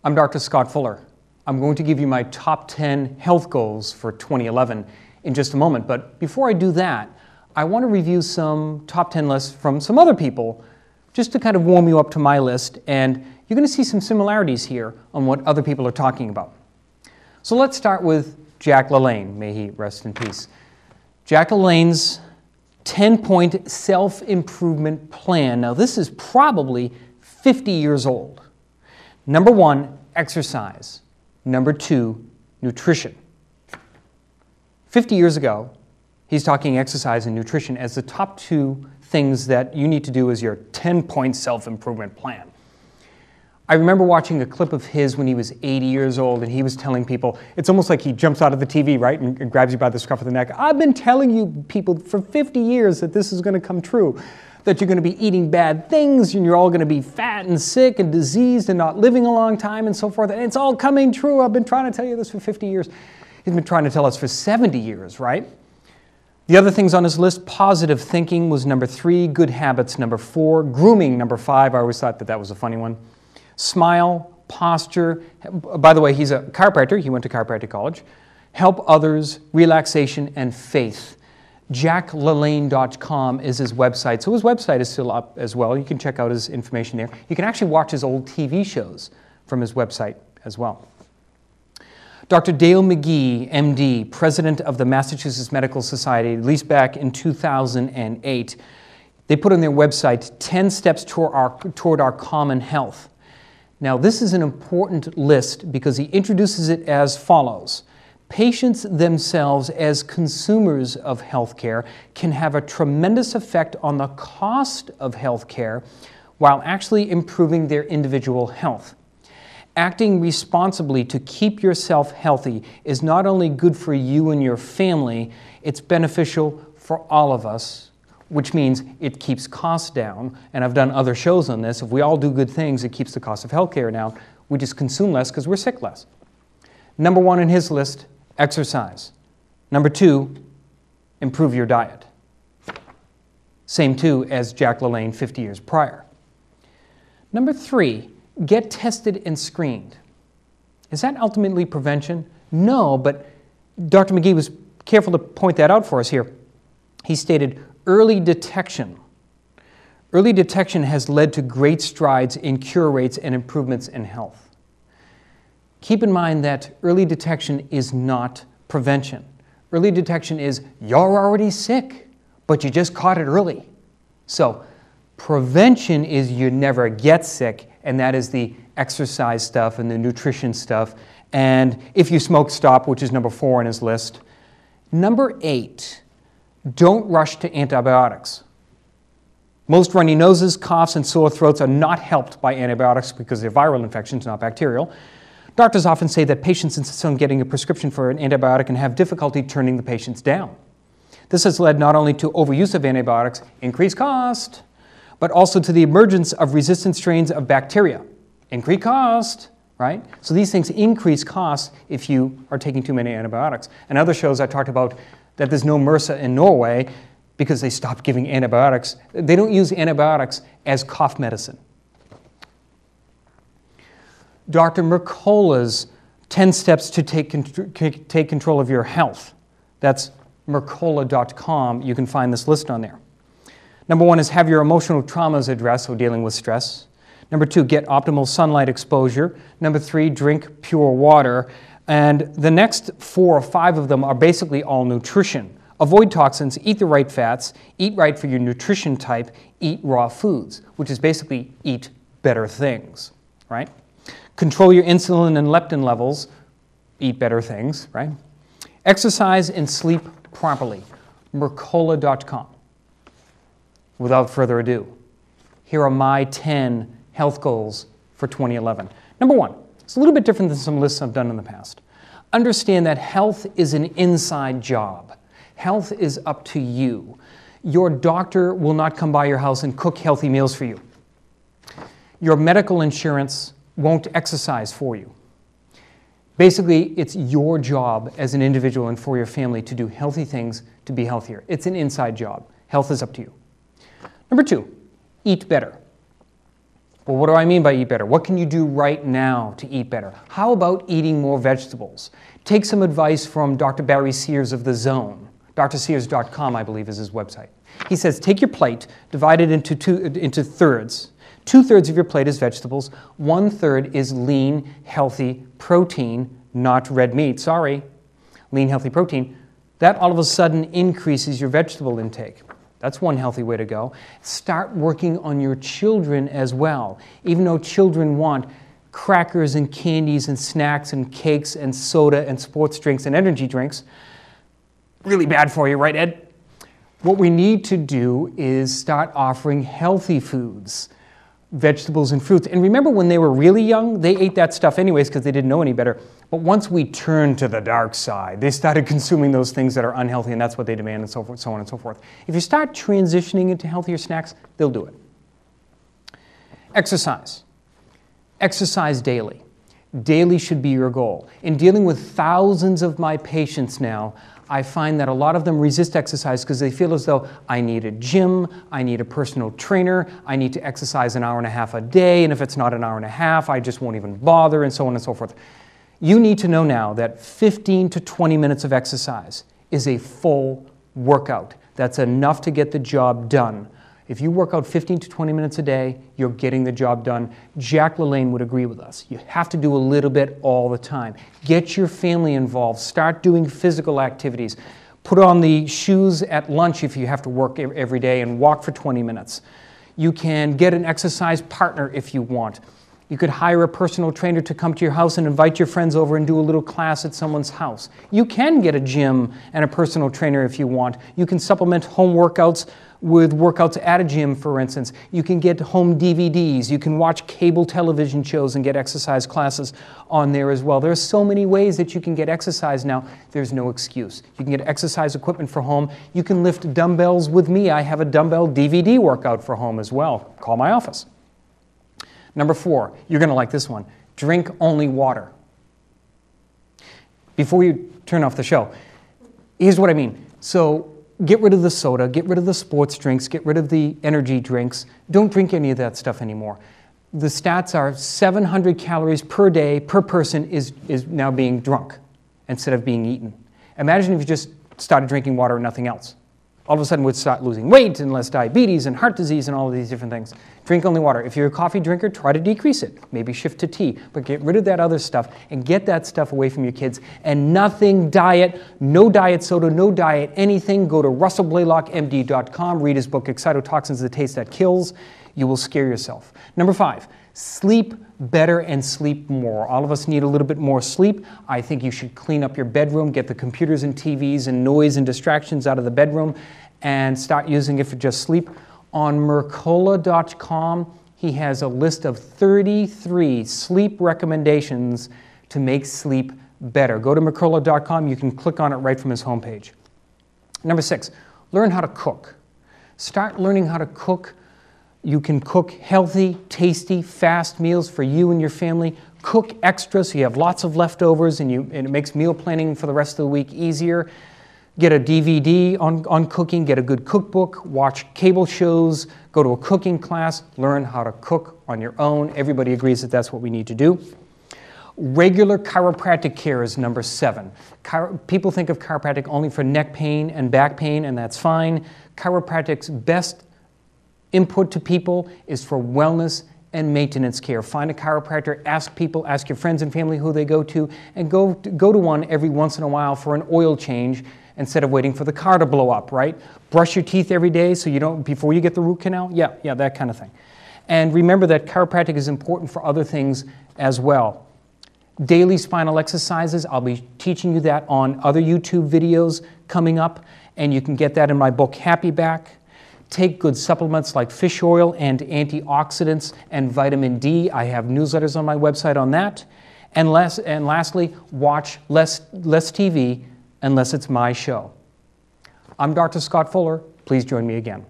I'm Dr. Scott Fuller. I'm going to give you my top 10 health goals for 2011 in just a moment, but before I do that, I want to review some top 10 lists from some other people just to kind of warm you up to my list, and you're going to see some similarities here on what other people are talking about. So let's start with Jack LaLanne, may he rest in peace. Jack LaLanne's 10-point self-improvement plan. Now this is probably 50 years old. Number 1, exercise. Number 2, nutrition. 50 years ago, he's talking exercise and nutrition as the top 2 things that you need to do as your 10-point self-improvement plan. I remember watching a clip of his when he was 80 years old, and he was telling people, it's almost like he jumps out of the TV, right, and grabs you by the scruff of the neck. I've been telling you people for 50 years that this is going to come true, that you're going to be eating bad things, and you're all going to be fat and sick and diseased and not living a long time and so forth. And it's all coming true. I've been trying to tell you this for 50 years. He's been trying to tell us for 70 years, right? The other things on his list, positive thinking was number 3, good habits number 4, grooming number 5. I always thought that was a funny one. Smile, posture. By the way, he's a chiropractor. He went to chiropractic college. Help others, relaxation, and faith. JackLaLanne.com is his website. So his website is still up as well. You can check out his information there. You can actually watch his old TV shows from his website as well. Dr. Dale McGee, MD, president of the Massachusetts Medical Society, at least back in 2008, they put on their website 10 steps toward our common health. Now, this is an important list because he introduces it as follows. Patients themselves, as consumers of healthcare, can have a tremendous effect on the cost of healthcare while actually improving their individual health. Acting responsibly to keep yourself healthy is not only good for you and your family, it's beneficial for all of us, which means it keeps costs down. And I've done other shows on this. If we all do good things, it keeps the cost of healthcare down. We just consume less because we're sick less. Number 1 in his list, exercise. Number 2, improve your diet. Same too as Jack LaLanne 50 years prior. Number 3, get tested and screened. Is that ultimately prevention? No, but Dr. McGee was careful to point that out for us here. He stated, early detection. Early detection has led to great strides in cure rates and improvements in health. Keep in mind that early detection is not prevention. Early detection is you're already sick, but you just caught it early. So prevention is you never get sick, and that is the exercise stuff and the nutrition stuff. And if you smoke, stop, which is number 4 on his list. Number 8, don't rush to antibiotics. Most runny noses, coughs, and sore throats are not helped by antibiotics because they're viral infections, not bacterial. Doctors often say that patients insist on getting a prescription for an antibiotic and have difficulty turning the patients down. This has led not only to overuse of antibiotics, increased cost, but also to the emergence of resistant strains of bacteria. Increased cost, right? So these things increase costs if you are taking too many antibiotics. In other shows I talked about that there's no MRSA in Norway because they stopped giving antibiotics. They don't use antibiotics as cough medicine. Dr. Mercola's 10 steps to take control of your health. That's Mercola.com. You can find this list on there. Number 1 is have your emotional traumas addressed, so dealing with stress. Number 2, get optimal sunlight exposure. Number 3, drink pure water. And the next 4 or 5 of them are basically all nutrition. Avoid toxins, eat the right fats, eat right for your nutrition type, eat raw foods, which is basically eat better things, right? Control your insulin and leptin levels, eat better things, right? Exercise and sleep properly, Mercola.com. Without further ado, here are my 10 health goals for 2011. Number 1, it's a little bit different than some lists I've done in the past. Understand that health is an inside job. Health is up to you. Your doctor will not come by your house and cook healthy meals for you. Your medical insurance won't exercise for you. Basically, it's your job as an individual and for your family to do healthy things to be healthier. It's an inside job. Health is up to you. Number 2, Eat better. Well, what do I mean by eat better? What can you do right now to eat better? How about eating more vegetables? Take some advice from Dr. Barry Sears of The Zone. drsears.com, I believe, is his website. He says, take your plate, divide it into thirds. 2/3 of your plate is vegetables. 1/3 is lean, healthy protein, not red meat. Sorry, lean, healthy protein. That all of a sudden increases your vegetable intake. That's one healthy way to go. Start working on your children as well. Even though children want crackers and candies and snacks and cakes and soda and sports drinks and energy drinks, really bad for you, right, Ed? What we need to do is start offering healthy foods, vegetables and fruits. And remember when they were really young, they ate that stuff anyways because they didn't know any better. But once we turned to the dark side, they started consuming those things that are unhealthy, and that's what they demand, and so forth, so on and so forth. If you start transitioning into healthier snacks, they'll do it. Exercise. Exercise daily. Daily should be your goal. In dealing with thousands of my patients now, I find that a lot of them resist exercise because they feel as though I need a gym, I need a personal trainer, I need to exercise an hour and a half a day, and if it's not an hour and a half, I just won't even bother, and so on and so forth. You need to know now that 15 to 20 minutes of exercise is a full workout. That's enough to get the job done. If you work out 15 to 20 minutes a day, you're getting the job done. Jack LaLanne would agree with us. You have to do a little bit all the time. Get your family involved. Start doing physical activities. Put on the shoes at lunch if you have to work every day and walk for 20 minutes. You can get an exercise partner if you want. You could hire a personal trainer to come to your house and invite your friends over and do a little class at someone's house. You can get a gym and a personal trainer if you want. You can supplement home workouts with workouts at a gym, for instance. You can get home DVDs. You can watch cable television shows and get exercise classes on there as well. There are so many ways that you can get exercise now. There's no excuse. You can get exercise equipment for home. You can lift dumbbells with me. I have a dumbbell DVD workout for home as well. Call my office. Number 4, you're going to like this one. Drink only water. Before you turn off the show, here's what I mean. So get rid of the soda, get rid of the sports drinks, get rid of the energy drinks. Don't drink any of that stuff anymore. The stats are 700 calories per day per person is now being drunk instead of being eaten. Imagine if you just started drinking water and nothing else. All of a sudden we'd start losing weight and less diabetes and heart disease and all of these different things. Drink only water. If you're a coffee drinker, try to decrease it. Maybe shift to tea, but get rid of that other stuff and get that stuff away from your kids. And nothing diet, no diet soda, no diet anything. Go to russellblaylockmd.com, read his book, Excitotoxins, The Taste That Kills. You will scare yourself. Number 5, sleep better and sleep more. All of us need a little bit more sleep. I think you should clean up your bedroom, get the computers and TVs and noise and distractions out of the bedroom, and start using it for just sleep. On Mercola.com, he has a list of 33 sleep recommendations to make sleep better. Go to Mercola.com. You can click on it right from his homepage. Number 6, learn how to cook. Start learning how to cook. You can cook healthy, tasty, fast meals for you and your family. Cook extra so you have lots of leftovers and it makes meal planning for the rest of the week easier. Get a DVD on cooking, get a good cookbook, watch cable shows, go to a cooking class, learn how to cook on your own. Everybody agrees that that's what we need to do. Regular chiropractic care is number 7. People think of chiropractic only for neck pain and back pain, and that's fine. Chiropractic's best input to people is for wellness and maintenance care. Find a chiropractor, ask people, ask your friends and family who they go to, and go to one every once in a while for an oil change instead of waiting for the car to blow up, right? Brush your teeth every day so you don't, before you get the root canal. Yeah, that kind of thing. And remember that chiropractic is important for other things as well. Daily spinal exercises, I'll be teaching you that on other YouTube videos coming up, and you can get that in my book, Happy Back. Take good supplements like fish oil and antioxidants and vitamin D. I have newsletters on my website on that. And lastly, watch less TV unless it's my show. I'm Dr. Scott Fuller. Please join me again.